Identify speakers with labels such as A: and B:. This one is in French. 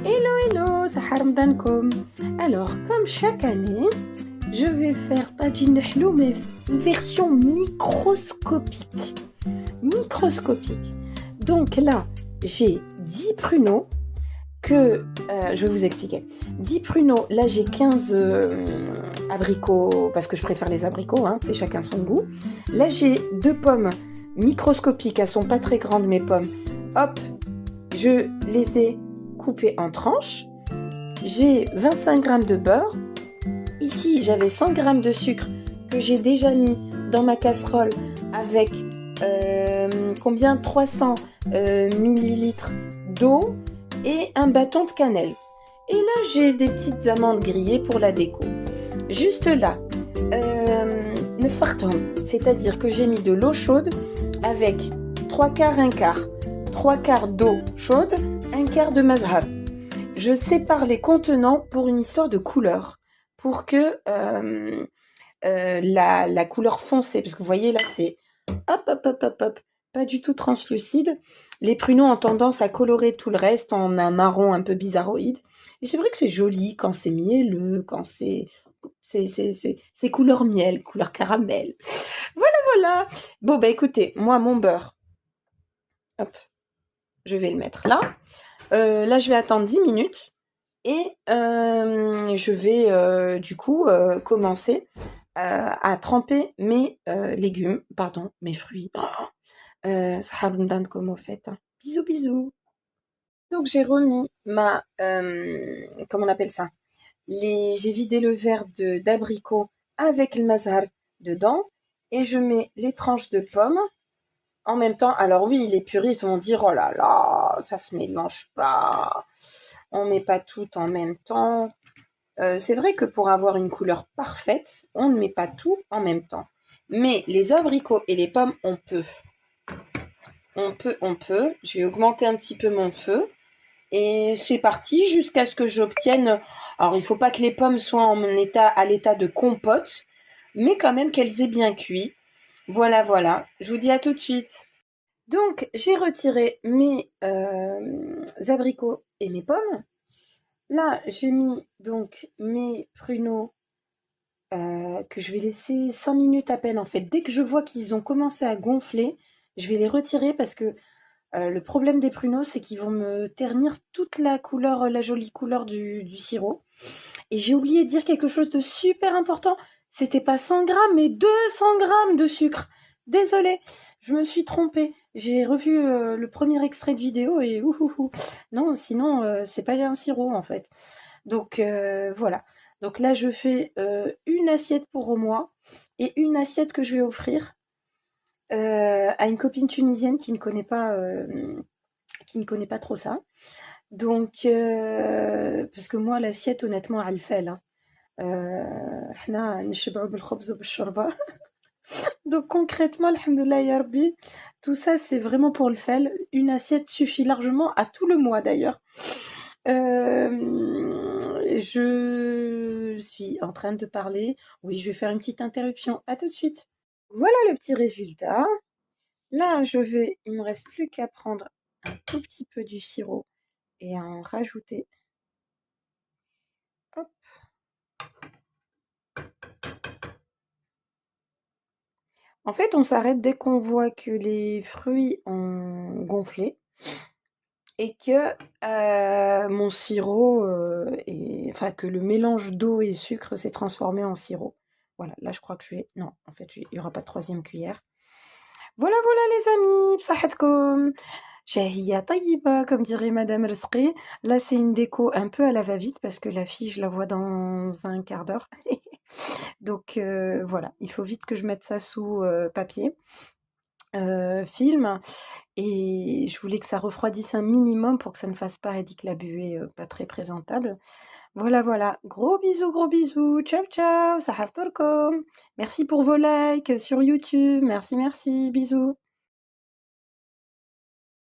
A: Hello, Sahar Mdankom. Alors, comme chaque année, je vais faire Tajin Hlou, mais une version microscopique. Donc là, j'ai 10 pruneaux que je vais vous expliquer. 10 pruneaux, là j'ai 15 abricots, parce que je préfère les abricots, hein, c'est chacun son goût. Là j'ai 2 pommes microscopiques, elles sont pas très grandes mes pommes. Hop, je les ai coupées en tranches. J'ai 25 g de beurre. Ici j'avais 100 g de sucre que j'ai déjà mis dans ma casserole avec 300 millilitres d'eau et un bâton de cannelle. Et là, j'ai des petites amandes grillées pour la déco. Juste là, c'est-à-dire que j'ai mis de l'eau chaude avec 3/4, 1/4. 3/4 d'eau chaude, 1/4 de mazhar. Je sépare les contenants pour une histoire de couleur, pour que la couleur foncée, parce que vous voyez là, c'est hop, pas du tout translucide. Les pruneaux ont tendance à colorer tout le reste en un marron un peu bizarroïde. Et c'est vrai que c'est joli quand c'est mielleux, quand c'est couleur miel, couleur caramel. Voilà. Bon, bah écoutez, moi, mon beurre, hop, je vais le mettre là. Là, je vais attendre 10 minutes. Et je vais du coup commencer à tremper mes légumes, mes fruits. Comme au fait. Bisous. Donc j'ai remis ma, comment on appelle ça, j'ai vidé le verre d'abricot avec le mazhar dedans et je mets les tranches de pommes en même temps. Alors oui, les puristes vont dire oh là là, ça se mélange pas, on met pas tout en même temps. C'est vrai que pour avoir une couleur parfaite, on ne met pas tout en même temps. Mais les abricots et les pommes, on peut. Je vais augmenter un petit peu mon feu. Et c'est parti jusqu'à ce que j'obtienne... Alors, il ne faut pas que les pommes soient à l'état de compote, mais quand même qu'elles aient bien cuit. Voilà. Je vous dis à tout de suite. Donc, j'ai retiré mes abricots et mes pommes. Là, j'ai mis donc mes pruneaux que je vais laisser 5 minutes à peine en fait. Dès que je vois qu'ils ont commencé à gonfler, je vais les retirer parce que le problème des pruneaux, c'est qu'ils vont me ternir toute la jolie couleur du sirop. Et j'ai oublié de dire quelque chose de super important. C'était pas 100 grammes, mais 200 grammes de sucre. Désolée, je me suis trompée. J'ai revu le premier extrait de vidéo et non, sinon c'est pas un sirop en fait. Donc voilà. Donc là, je fais une assiette pour moi et une assiette que je vais offrir à une copine tunisienne qui ne connaît pas trop ça. Donc, parce que moi, l'assiette, honnêtement, elle fait là. Donc concrètement, alhamdoulilah ya Rabbi, tout ça c'est vraiment pour le fel. Une assiette suffit largement à tout le mois d'ailleurs. Je suis en train de parler. Oui, je vais faire une petite interruption. À tout de suite. Voilà le petit résultat. Là, il me reste plus qu'à prendre un tout petit peu du sirop et à en rajouter. Hop. En fait, on s'arrête dès qu'on voit que les fruits ont gonflé et que mon sirop, que le mélange d'eau et sucre s'est transformé en sirop. Voilà, là je crois que non, en fait, il n'y aura pas de 3e cuillère. Voilà les amis, bsahatkoum. Shahiya tayyiba, comme dirait Madame Rizqi. Là, c'est une déco un peu à la va-vite parce que la fille, je la vois dans un quart d'heure. Donc voilà, il faut vite que je mette ça sous papier, film. Et je voulais que ça refroidisse un minimum pour que ça ne fasse pas Edik la buée, pas très présentable. Voilà. Gros bisous. Ciao. Sahav Torkom. Merci pour vos likes sur YouTube. Merci. Bisous.